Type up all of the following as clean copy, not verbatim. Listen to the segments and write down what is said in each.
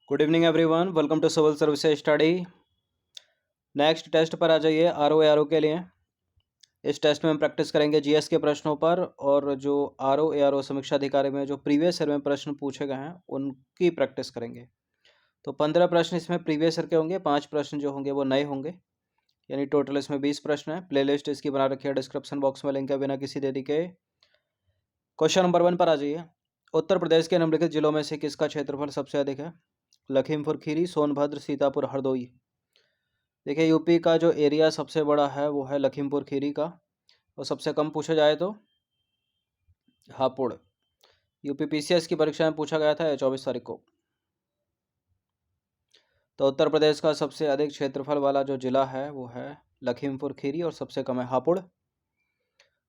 Good evening everyone, welcome to civil services study. Next test पर आ जाइए R O के लिए। इस टेस्ट में हम प्रैक्टिस करेंगे जीएस के प्रश्नों पर, और जो आर ओ समीक्षा अधिकारी में जो प्रीवियस ईयर में प्रश्न पूछे गए हैं उनकी प्रैक्टिस करेंगे। तो 15 प्रश्न इसमें प्रीवियस ईयर के होंगे, 5 प्रश्न जो होंगे वो नए होंगे, यानी टोटल इसमें 20 प्रश्न है। प्लेलिस्ट इसकी बना रखी है, डिस्क्रिप्शन बॉक्स में लिंक है, बिना किसी देरी के। क्वेश्चन नंबर 1 पर आ जाइए। उत्तर प्रदेश के निम्नलिखित जिलों में से किसका क्षेत्रफल सबसे अधिक है? लखीमपुर खीरी, सोनभद्र, सीतापुर, हरदोई। देखिए, यूपी का जो एरिया सबसे बड़ा है वो है लखीमपुर खीरी का, और सबसे कम पूछा जाए तो हापुड़। यूपी पीसीएस की परीक्षा में पूछा गया था 24 तारीख को। तो उत्तर प्रदेश का सबसे अधिक क्षेत्रफल वाला जो जिला है वो है लखीमपुर खीरी, और सबसे कम है हापुड़।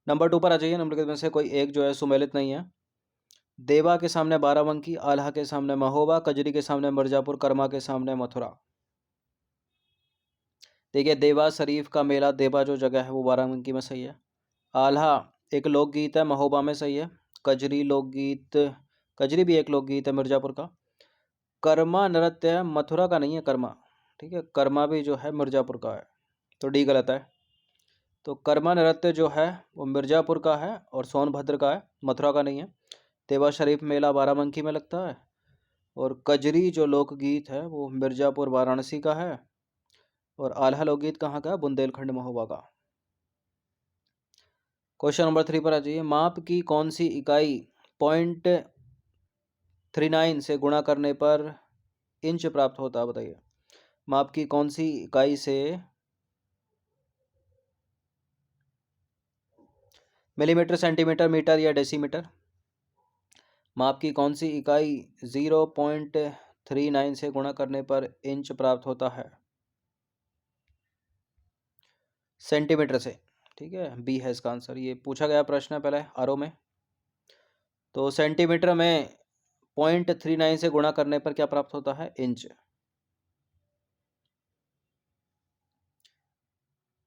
नंबर 2 पर आ जाइए। निम्नलिखित में से कोई एक जो है सुमेलित नहीं है। देवा के सामने बाराबंकी, आल्हा के सामने महोबा, कजरी के सामने मिर्जापुर, कर्मा के सामने मथुरा। देखिए, देवा शरीफ का मेला, देवा जो जगह है वो बाराबंकी में सही है। आल्हा एक लोकगीत है, महोबा में सही है। कजरी लोकगीत, कजरी भी एक लोकगीत है मिर्जापुर का। कर्मा नृत्य मथुरा का नहीं है, कर्मा, ठीक है, कर्मा भी जो है मिर्जापुर का है, तो डी गलत है। तो कर्मा नृत्य जो है वो मिर्जापुर का है और सोनभद्र का है, मथुरा का नहीं है। देवा शरीफ मेला बाराबंकी में लगता है, और कजरी जो लोकगीत है वो मिर्जापुर वाराणसी का है, और आल्हा लोकगीत कहाँ का है? बुंदेलखंड महोबा का। क्वेश्चन नंबर 3 पर आ जाइए। माप की कौन सी इकाई 0.39 से गुणा करने पर इंच प्राप्त होता है? बताइए, माप की कौन सी इकाई से मिलीमीटर, सेंटीमीटर, मीटर या डेसीमीटर? माप की कौन सी इकाई 0.39 से गुणा करने पर इंच प्राप्त होता है? सेंटीमीटर से, ठीक है, बी है इसका आंसर। ये पूछा गया प्रश्न है पहले आरओ में। तो सेंटीमीटर में 0.39 से गुणा करने पर क्या प्राप्त होता है? इंच।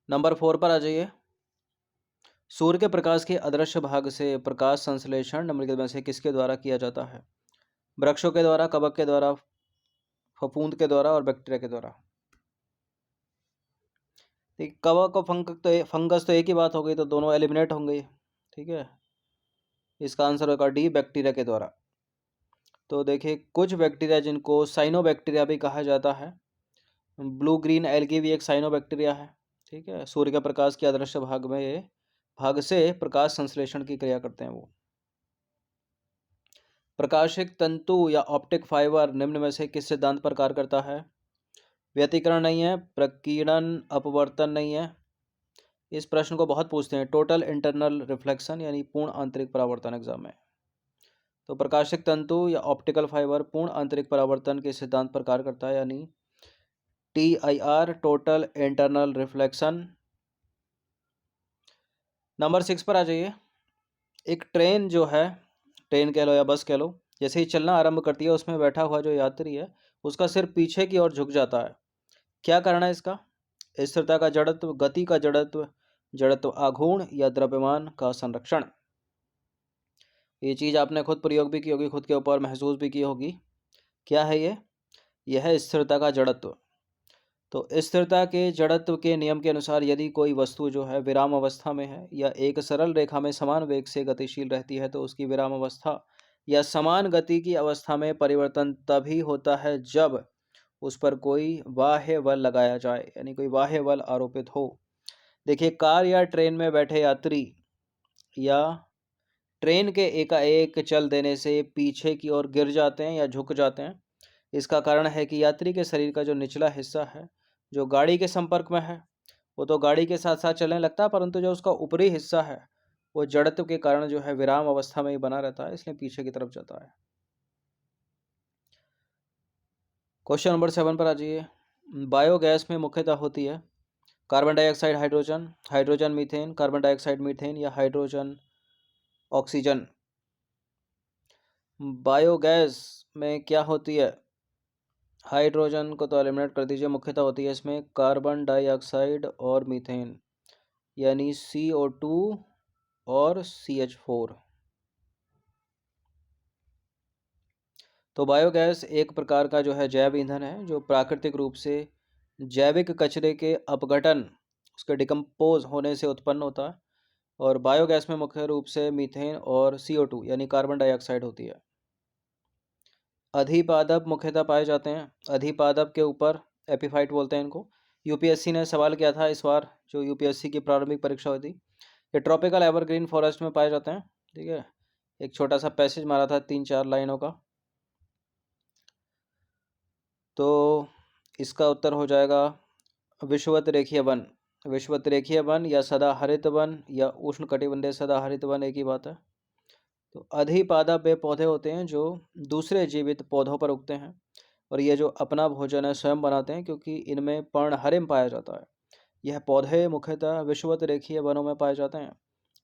नंबर 4 पर आ जाइए। सूर्य के प्रकाश के अदृश्य भाग से प्रकाश संश्लेषण निम्नलिखित में से किसके द्वारा किया जाता है? वृक्षों के द्वारा, कवक के द्वारा, फफूंद के द्वारा और बैक्टीरिया के द्वारा। ठीक, कवक और फंगस तो एक ही बात हो गई, तो दोनों एलिमिनेट होंगे, ठीक है। इसका आंसर होगा डी, बैक्टीरिया के द्वारा। तो देखिए, कुछ बैक्टीरिया जिनको साइनोबैक्टीरिया भी कहा जाता है, ब्लू ग्रीन एल्गी भी एक साइनोबैक्टीरिया है, ठीक है। सूर्य के प्रकाश के अदृश्य भाग से प्रकाश संश्लेषण की क्रिया करते हैं वो। प्रकाशिक तंतु या ऑप्टिक फाइबर निम्न में से किस सिद्धांत पर कार्य करता है? व्यतिकरण नहीं है, प्रकीर्णन अपवर्तन नहीं है। इस प्रश्न को बहुत पूछते हैं, टोटल इंटरनल रिफ्लेक्शन यानी पूर्ण आंतरिक परावर्तन एग्जाम में। तो प्रकाशिक तंतु या ऑप्टिकल फाइबर पूर्ण आंतरिक परावर्तन के सिद्धांत पर कार्य करता है, यानी TIR, total internal reflection. Number 6 पर आ जाइए। एक ट्रेन जो है, ट्रेन कह लो या बस कह लो, जैसे ही चलना आरंभ करती है उसमें बैठा हुआ जो यात्री है उसका सिर पीछे की ओर झुक जाता है। क्या कारण है इसका? स्थिरता का जड़त्व, गति का जड़त्व, जड़त्व आघूर्ण या द्रव्यमान का संरक्षण। ये चीज़ आपने खुद प्रयोग भी की होगी, खुद के ऊपर महसूस भी की होगी। क्या है ये? यह है स्थिरता का जड़त्व। तो स्थिरता के जड़त्व के नियम के अनुसार यदि कोई वस्तु जो है विराम अवस्था में है या एक सरल रेखा में समान वेग से गतिशील रहती है, तो उसकी विराम अवस्था या समान गति की अवस्था में परिवर्तन तभी होता है जब उस पर कोई बाह्य बल लगाया जाए, यानी कोई बाह्य बल आरोपित हो। देखिए, कार या ट्रेन में बैठे यात्री या ट्रेन के एकाएक चल देने से पीछे की ओर गिर जाते हैं या झुक जाते हैं। इसका कारण है कि यात्री के शरीर का जो निचला हिस्सा है जो गाड़ी के संपर्क में है वो तो गाड़ी के साथ साथ चलने लगता है, परंतु जो उसका ऊपरी हिस्सा है वो जड़त्व के कारण जो है विराम अवस्था में ही बना रहता है, इसलिए पीछे की तरफ जाता है। क्वेश्चन नंबर 7 पर आ जाइए। बायोगैस में मुख्यतः होती है carbon dioxide, hydrogen, hydrogen methane, carbon dioxide methane या हाइड्रोजन ऑक्सीजन। बायोगैस में क्या होती है? हाइड्रोजन को तो एलिमिनेट कर दीजिए, मुख्यतः होती है इसमें कार्बन डाइऑक्साइड और मीथेन, यानी CO2 और CH4। तो बायोगैस एक प्रकार का जो है जैव ईंधन है जो प्राकृतिक रूप से जैविक कचरे के अपघटन उसके डिकम्पोज होने से उत्पन्न होता है। और बायोगैस में मुख्य रूप से मीथेन और CO2 यानी कार्बन डाइऑक्साइड होती है। अधिपादप मुख्यतः पाए जाते हैं। अधिपादप के ऊपर एपिफाइट बोलते हैं इनको। यूपीएससी ने सवाल किया था इस बार, जो यूपीएससी की प्रारंभिक परीक्षा हुई थी। ये ट्रॉपिकल एवरग्रीन फॉरेस्ट में पाए जाते हैं। ठीक है, एक छोटा सा पैसेज मारा था 3-4 लाइनों का। तो इसका उत्तर हो जाएगा विषुवत रेखीय वन। विषुवत रेखीय वन या सदा हरित वन या उष्णकटिबंधीय सदा हरित वन एक ही बात है। तो अधिपादप वे पौधे होते हैं जो दूसरे जीवित पौधों पर उगते हैं और ये जो अपना भोजन है स्वयं बनाते हैं, क्योंकि इनमें पर्णहरिम पाया जाता है। यह पौधे मुख्यतः विषुवत रेखीय वनों में पाए जाते हैं,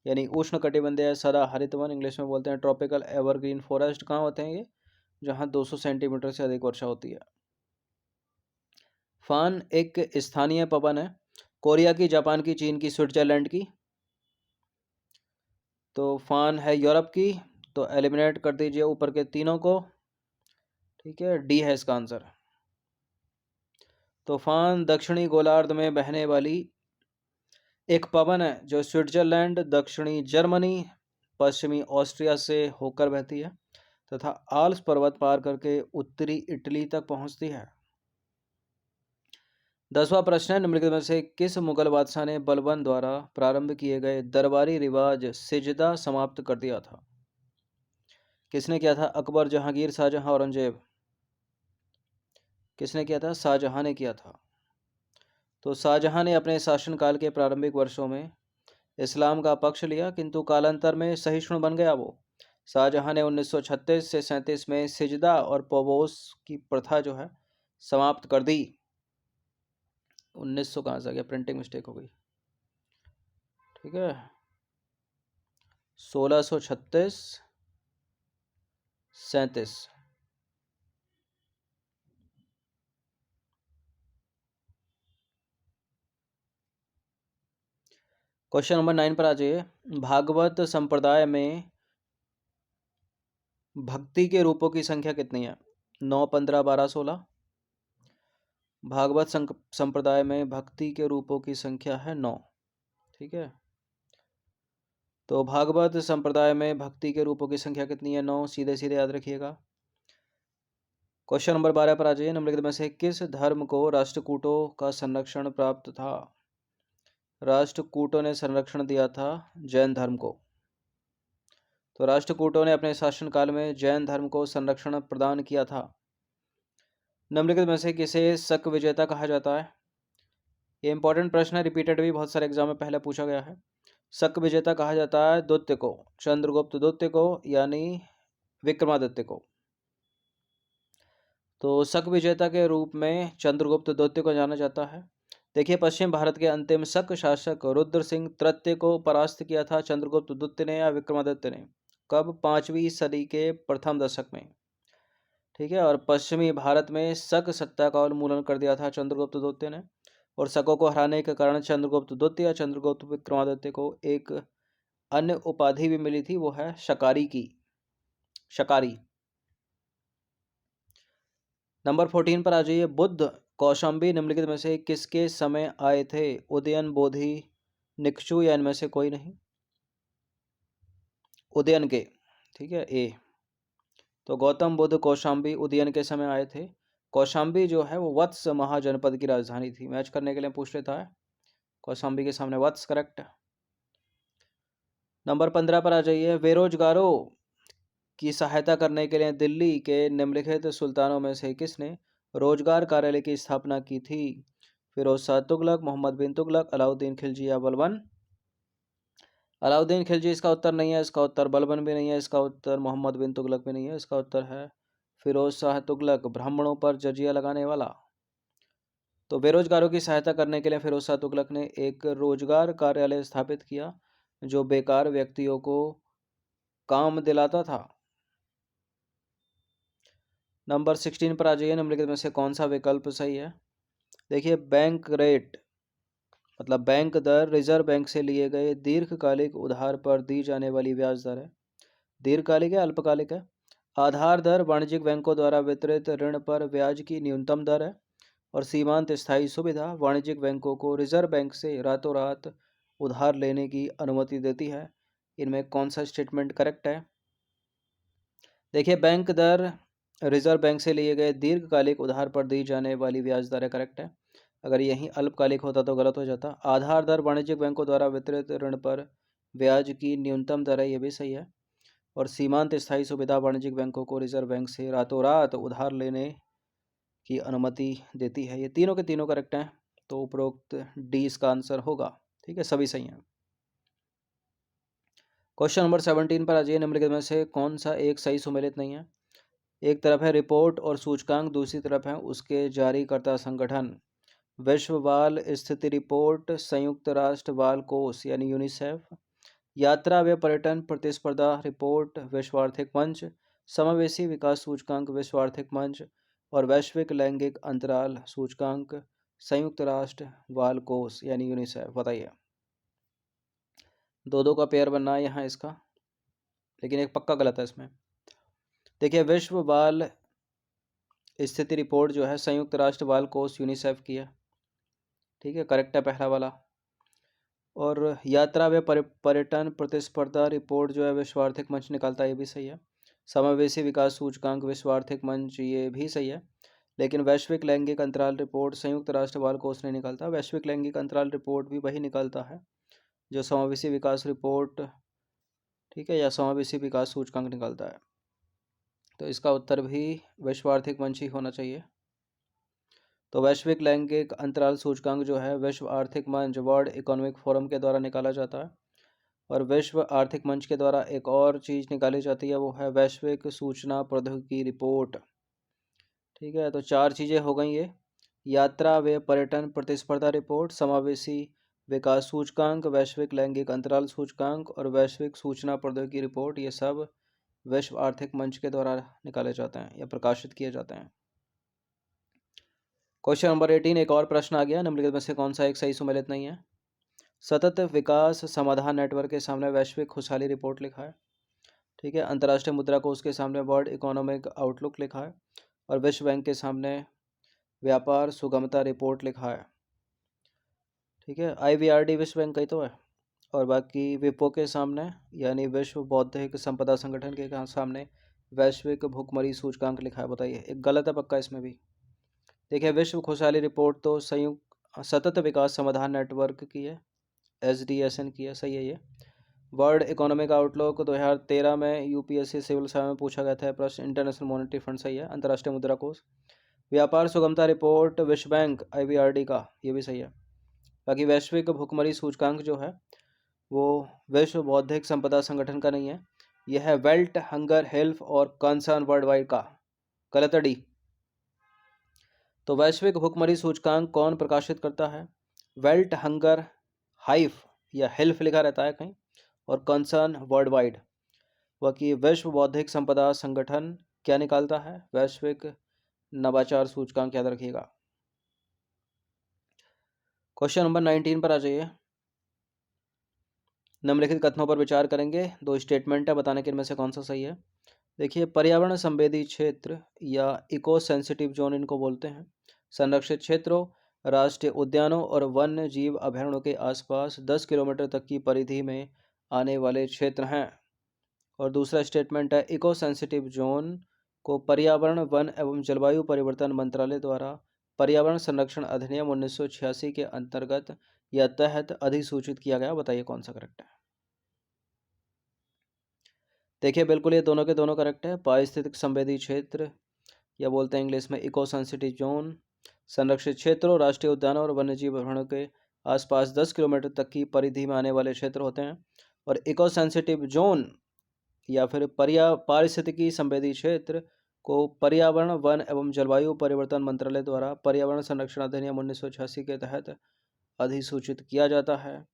यानी उष्णकटिबंधीय सदा हरित वन, इंग्लिश में बोलते हैं ट्रॉपिकल एवरग्रीन फॉरेस्ट। कहाँ होते हैं ये? जहाँ 200 सेंटीमीटर से अधिक वर्षा होती है। फान एक स्थानीय पवन है, कोरिया की, जापान की, चीन की, स्विट्जरलैंड की। तो फान है यूरोप की, तो एलिमिनेट कर दीजिए ऊपर के तीनों को। ठीक है, डी है इसका आंसर। तूफान दक्षिणी गोलार्ध में बहने वाली एक पवन है जो स्विट्जरलैंड, दक्षिणी जर्मनी, पश्चिमी ऑस्ट्रिया से होकर बहती है तथा आल्प्स पर्वत पार करके उत्तरी इटली तक पहुंचती है। 10वां प्रश्न है, निम्नलिखित में से किस मुगल बादशाह ने बलबन द्वारा प्रारंभ किए गए दरबारी रिवाज सिजदा समाप्त कर दिया था? किसने किया था? अकबर, जहांगीर, शाहजहां, औरंगजेब। किसने किया था? शाहजहां ने किया था। तो शाहजहां ने अपने शासनकाल के प्रारंभिक वर्षों में इस्लाम का पक्ष लिया, किंतु कालांतर में सहिष्णु बन गया वो। शाहजहां ने 1936 से 37 में सिजदा और पौबोस की प्रथा जो है समाप्त कर दी। 1900 कहाँ से आ गया? प्रिंटिंग मिस्टेक हो गई। ठीक है, 1636 37। क्वेश्चन नंबर 9 पर आ जाइए। भागवत संप्रदाय में भक्ति के रूपों की संख्या कितनी है? 9, 15, 12, 16। भागवत संप्रदाय में भक्ति के रूपों की संख्या है 9। ठीक है, तो भागवत संप्रदाय में भक्ति के रूपों की संख्या कितनी है? 9। सीधे सीधे याद रखिएगा। क्वेश्चन नंबर 12 पर आ जाइए। निम्नलिखित में से किस धर्म को राष्ट्रकूटों का संरक्षण प्राप्त था? राष्ट्रकूटों ने संरक्षण दिया था जैन धर्म को। तो राष्ट्रकूटों ने अपने शासनकाल में जैन धर्म को संरक्षण प्रदान किया था। निम्नलिखित में से किसे शक विजेता कहा जाता है? ये इंपॉर्टेंट प्रश्न है, रिपीटेड भी बहुत सारे एग्जाम में पहले पूछा गया है। शक विजेता कहा जाता है द्वितीय को, चंद्रगुप्त द्वितीय को, यानी विक्रमादित्य को। तो शक विजेता के रूप में चंद्रगुप्त द्वितीय को जाना जाता है। देखिए, पश्चिम भारत के अंतिम शक शासक रुद्र सिंह तृतीय को परास्त किया था चंद्रगुप्त द्वितीय ने या विक्रमादित्य ने? कब? 5वीं सदी के प्रथम दशक में। ठीक है, और पश्चिमी भारत में शक सत्ता का उन्मूलन कर दिया था चंद्रगुप्त द्वितीय ने। और शकों को हराने के कारण चंद्रगुप्त द्वितीय, चंद्रगुप्त विक्रमादित्य को एक अन्य उपाधि भी मिली थी, वो है शकारी की, शकारी। नंबर 14 पर आ जाइए। बुद्ध कौशाम्बी निम्नलिखित में से किसके समय आए थे? उदयन, बोधि, निक्षु या इनमें से कोई नहीं? उदयन के। ठीक है, ए। तो गौतम बुद्ध कौशाम्बी उदयन के समय आए थे। कौशाम्बी जो है वो वत्स महाजनपद की राजधानी थी। मैच करने के लिए पूछ लेता है, कौशाम्बी के सामने वत्स करेक्ट। नंबर 15 पर आ जाइए। बेरोजगारों की सहायता करने के लिए दिल्ली के निम्नलिखित सुल्तानों में से किसने रोजगार कार्यालय की स्थापना की थी? फिरोज शाह तुगलक, मोहम्मद बिन तुगलक, अलाउद्दीन खिलजी या बलबन? अलाउद्दीन खिलजी इसका उत्तर नहीं है, इसका उत्तर बलबन भी नहीं है, इसका उत्तर मोहम्मद बिन तुगलक भी नहीं है, इसका उत्तर है फिरोज शाह तुगलक, ब्राह्मणों पर जजिया लगाने वाला। तो बेरोजगारों की सहायता करने के लिए फिरोज शाह तुगलक ने एक रोजगार कार्यालय स्थापित किया जो बेकार व्यक्तियों को काम दिलाता था। नंबर 16 पर आ जाइए। निम्नलिखित में से कौन सा विकल्प सही है? देखिए, बैंक रेट मतलब बैंक दर रिजर्व बैंक से लिए गए दीर्घकालिक उधार पर दी जाने वाली ब्याज दर है। दीर्घकालिक है, अल्पकालिक है? आधार दर वाणिज्यिक बैंकों द्वारा वितरित ऋण पर ब्याज की न्यूनतम दर है। और सीमांत स्थायी सुविधा वाणिज्यिक बैंकों को रिजर्व बैंक से रातों रात उधार लेने की अनुमति देती है। इनमें कौन सा स्टेटमेंट करेक्ट है? देखिए, बैंक दर रिजर्व बैंक से लिए गए दीर्घकालिक उधार पर दी जाने वाली ब्याज दर है, करेक्ट है। अगर यही अल्पकालिक होता तो गलत हो जाता। आधार दर वाणिज्यिक बैंकों द्वारा वितरित ऋण पर ब्याज की न्यूनतम दर है, ये भी सही है। और सीमांत स्थायी सुविधा वाणिज्यिक बैंकों को रिजर्व बैंक से रातों रात उधार लेने की अनुमति देती है। ये तीनों के तीनों करेक्ट हैं, तो उपरोक्त डी इसका आंसर होगा। ठीक है, सभी सही हैं। क्वेश्चन नंबर 17 पर आ जाइए। निम्नलिखित में से कौन सा एक सही सुमेलित नहीं है? एक तरफ है रिपोर्ट और सूचकांक, दूसरी तरफ है उसके जारीकर्ता संगठन। विश्व बाल स्थिति रिपोर्ट, संयुक्त राष्ट्र बाल कोष यानी यूनिसेफ, यात्रा व पर्यटन प्रतिस्पर्धा रिपोर्ट विश्व आर्थिक मंच, समावेशी विकास सूचकांक विश्व आर्थिक मंच, और वैश्विक लैंगिक अंतराल सूचकांक संयुक्त राष्ट्र बाल कोष यानी यूनिसेफ। बताइए। दो दो का पेयर बनना है यहाँ इसका, लेकिन एक पक्का गलत है इसमें। देखिए, विश्व बाल स्थिति रिपोर्ट जो है संयुक्त राष्ट्र बाल कोष यूनिसेफ की है। ठीक है, करेक्ट है पहला वाला। और यात्रा व पर्यटन प्रतिस्पर्धा रिपोर्ट जो है विश्व आर्थिक मंच निकालता है, ये भी सही है। समावेशी विकास सूचकांक विश्व आर्थिक मंच, ये भी सही है। लेकिन वैश्विक लैंगिक अंतराल रिपोर्ट संयुक्त राष्ट्र बाल कोष नहीं निकालता। वैश्विक लैंगिक अंतराल रिपोर्ट भी वही निकालता है जो समावेशी विकास रिपोर्ट, ठीक है, या समावेशी विकास सूचकांक निकालता है। तो इसका उत्तर भी विश्व आर्थिक मंच ही होना चाहिए। तो वैश्विक लैंगिक अंतराल सूचकांक जो है विश्व आर्थिक मंच वर्ल्ड इकोनॉमिक फोरम के द्वारा निकाला जाता है। और विश्व आर्थिक मंच के द्वारा एक और चीज़ निकाली जाती है, वो है वैश्विक सूचना प्रौद्योगिकी रिपोर्ट। ठीक है, तो चार चीज़ें हो गई ये। यात्रा व पर्यटन प्रतिस्पर्धा रिपोर्ट, समावेशी विकास सूचकांक, वैश्विक लैंगिक अंतराल सूचकांक और वैश्विक सूचना प्रौद्योगिकी रिपोर्ट, ये सब विश्व आर्थिक मंच के द्वारा निकाले जाते हैं या प्रकाशित किए जाते हैं। क्वेश्चन नंबर 18, एक और प्रश्न आ गया। निम्नलिखित में से कौन सा एक सही सुमेलित नहीं है? सतत विकास समाधान नेटवर्क के सामने वैश्विक खुशहाली रिपोर्ट लिखा है। ठीक है, अंतर्राष्ट्रीय मुद्रा कोष के सामने वर्ल्ड इकोनॉमिक आउटलुक लिखा है। और विश्व बैंक के सामने व्यापार सुगमता रिपोर्ट लिखा है। ठीक है, IVRD विश्व बैंक का ही तो है। और बाकी विपो के सामने यानी विश्व बौद्धिक संपदा संगठन के सामने वैश्विक भुखमरी सूचकांक लिखा है। बताइए, एक गलत है पक्का इसमें भी। देखिए, विश्व खुशहाली रिपोर्ट तो संयुक्त सतत विकास समाधान नेटवर्क की है, SDSN की है, सही है ये। वर्ल्ड इकोनॉमिक आउटलुक 2013 में UPSC सिविल सेवा में पूछा गया था प्रश्न, इंटरनेशनल मॉनेटरी फंड, सही है। अंतर्राष्ट्रीय मुद्रा कोष। व्यापार सुगमता रिपोर्ट विश्व बैंक IVRD का, ये भी सही है। बाकी वैश्विक भुखमरी सूचकांक जो है वो विश्व बौद्धिक संपदा संगठन का नहीं है, यह है वेल्ट हंगर हेल्थ और कंसर्न वर्ल्ड वाइड का, गलत है डी। तो वैश्विक भुखमरी सूचकांक कौन प्रकाशित करता है? वेल्ट हंगर हाइफ या हेल्थ लिखा रहता है कहीं, और कंसर्न वर्ल्ड वाइड। बाकी विश्व बौद्धिक संपदा संगठन क्या निकालता है? वैश्विक नवाचार सूचकांक, याद रखिएगा। क्वेश्चन नंबर 19 पर आ जाइए। निम्नलिखित कथनों पर विचार करेंगे। दो स्टेटमेंट है, बताने के इनमें से कौन सा सही है। देखिए, पर्यावरण संवेदी क्षेत्र या इको सेंसिटिव जोन इनको बोलते हैं। संरक्षित क्षेत्रों, राष्ट्रीय उद्यानों और वन्य जीव अभयारण्यों के आसपास 10 किलोमीटर तक की परिधि में आने वाले क्षेत्र हैं। और दूसरा स्टेटमेंट है, इको सेंसिटिव जोन को पर्यावरण, वन एवं जलवायु परिवर्तन मंत्रालय द्वारा पर्यावरण संरक्षण अधिनियम 1986 के अंतर्गत या तहत अधिसूचित किया गया। बताइए कौन सा करेक्ट है। देखिए, बिल्कुल ये दोनों के दोनों करेक्ट है। पारिस्थितिक संवेदी क्षेत्र या बोलते हैं इंग्लिश में इको सेंसिटिव जोन, संरक्षित क्षेत्रों, राष्ट्रीय उद्यानों और वन्यजीव अभयारण्यों के आसपास 10 किलोमीटर तक की परिधि में आने वाले क्षेत्र होते हैं। और इको सेंसिटिव जोन या फिर पारिस्थितिकी संवेदी क्षेत्र को पर्यावरण, वन एवं जलवायु परिवर्तन मंत्रालय द्वारा पर्यावरण संरक्षण अधिनियम 1986 के तहत अधिसूचित किया जाता है।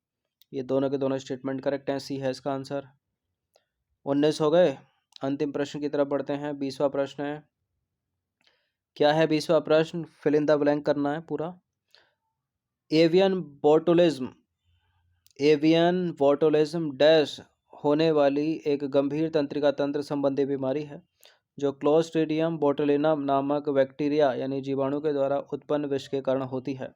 ये दोनों के दोनों स्टेटमेंट करेक्ट हैं, सी है इसका आंसर। 19 हो गए। अंतिम प्रश्न की तरफ बढ़ते हैं। 20वां प्रश्न है, क्या है 20वां प्रश्न? फिल इन द ब्लैंक करना है पूरा। एवियन बोटुलिज्म डैश होने वाली एक गंभीर तंत्रिका तंत्र संबंधी बीमारी है जो क्लोस्ट्रीडियम बोटुलिनम नामक बैक्टीरिया यानी जीवाणु के द्वारा उत्पन्न विष के कारण होती है।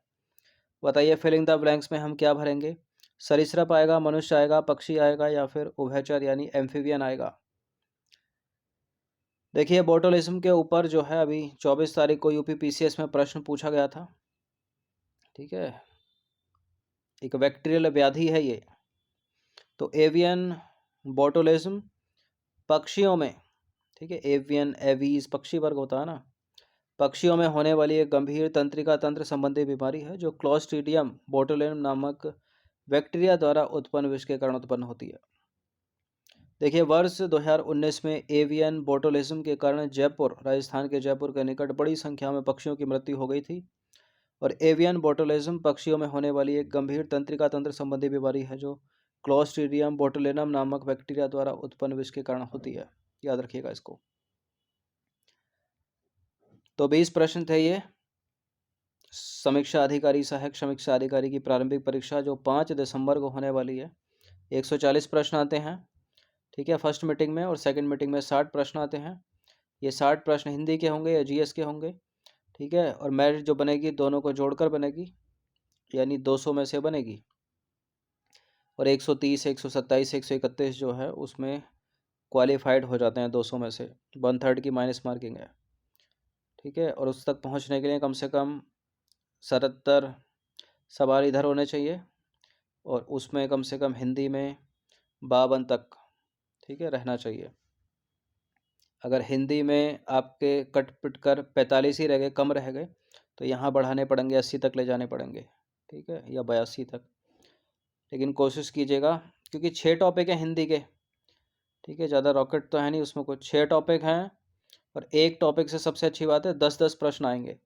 बताइए फिलिंग द ब्लैंक्स में हम क्या भरेंगे? सरीसृप आएगा, मनुष्य आएगा, पक्षी आएगा या फिर उभयचर यानी एम्फीबियन आएगा। देखिए बोटुलिज्म के ऊपर जो है अभी 24 तारीख को यूपी पीसीएस में प्रश्न पूछा गया था। ठीक है, एक बैक्टीरियल व्याधि है ये। तो एवियन बोटुलिज्म पक्षियों में, ठीक है, एवियन एवीज पक्षी वर्ग होता है ना, पक्षियों में होने वाली एक गंभीर तंत्रिका तंत्र संबंधी बीमारी है जो क्लोस्ट्रीडियम बोटुलिनम नामक बैक्टीरिया द्वारा उत्पन्न विष के कारण उत्पन्न होती है। देखिए वर्ष 2019 में एवियन बोटुलिज्म के कारण जयपुर, राजस्थान के जयपुर के निकट बड़ी संख्या में पक्षियों की मृत्यु हो गई थी। और एवियन बोटुलिज्म पक्षियों में होने वाली एक गंभीर तंत्रिका तंत्र संबंधी बीमारी है जो क्लोस्ट्रीडियम बोटुलिनम नामक बैक्टीरिया द्वारा उत्पन्न विष के कारण होती है। याद रखिएगा इसको। तो 20 प्रश्न थे ये। समीक्षा अधिकारी, सहायक समीक्षा अधिकारी की प्रारंभिक परीक्षा जो 5 दिसंबर को होने वाली है, 140 प्रश्न आते हैं। ठीक है, फर्स्ट मीटिंग में और सेकंड मीटिंग में 60 प्रश्न आते हैं। ये 60 प्रश्न हिंदी के होंगे या जीएस के होंगे। ठीक है, और मेरिट जो बनेगी दोनों को जोड़कर बनेगी, यानी 200 में से बनेगी। और 130, 127, 131 जो है उसमें क्वालिफाइड हो जाते हैं 200 में से। 1/3 की माइनस मार्किंग है। ठीक है, और उस तक पहुंचने के लिए कम से कम 77 सवाल इधर होने चाहिए और उसमें कम से कम हिंदी में 52 तक, ठीक है, रहना चाहिए। अगर हिंदी में आपके कट पिट कर 45 ही रह गए, कम रह गए, तो यहाँ बढ़ाने पड़ेंगे, 80 तक ले जाने पड़ेंगे। ठीक है, या 82 तक। लेकिन कोशिश कीजिएगा, क्योंकि 6 टॉपिक हैं हिंदी के। ठीक है, ज़्यादा रॉकेट तो है नहीं उसमें, कुछ 6 टॉपिक हैं और एक टॉपिक से सबसे अच्छी बात है 10-10 प्रश्न आएंगे।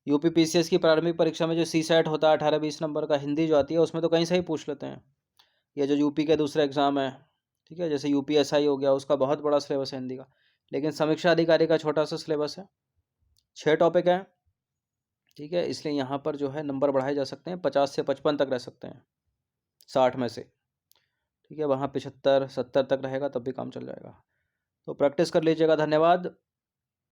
यूपी पीसीएस की प्रारंभिक परीक्षा में जो सीसैट होता है 18-20 नंबर का, हिंदी जो आती है उसमें तो कहीं से ही पूछ लेते हैं। या जो यूपी के दूसरे एग्जाम है, ठीक है, जैसे यूपीएसआई हो गया, उसका बहुत बड़ा सिलेबस है हिंदी का। लेकिन समीक्षा अधिकारी का छोटा सा सिलेबस है, 6 टॉपिक हैं। ठीक है, इसलिए यहाँ पर जो है नंबर बढ़ाए जा सकते हैं, 50 से 55 तक रह सकते हैं 60 में से। ठीक है, वहाँ 75-70 तक रहेगा तब भी काम चल जाएगा। तो प्रैक्टिस कर लीजिएगा। धन्यवाद।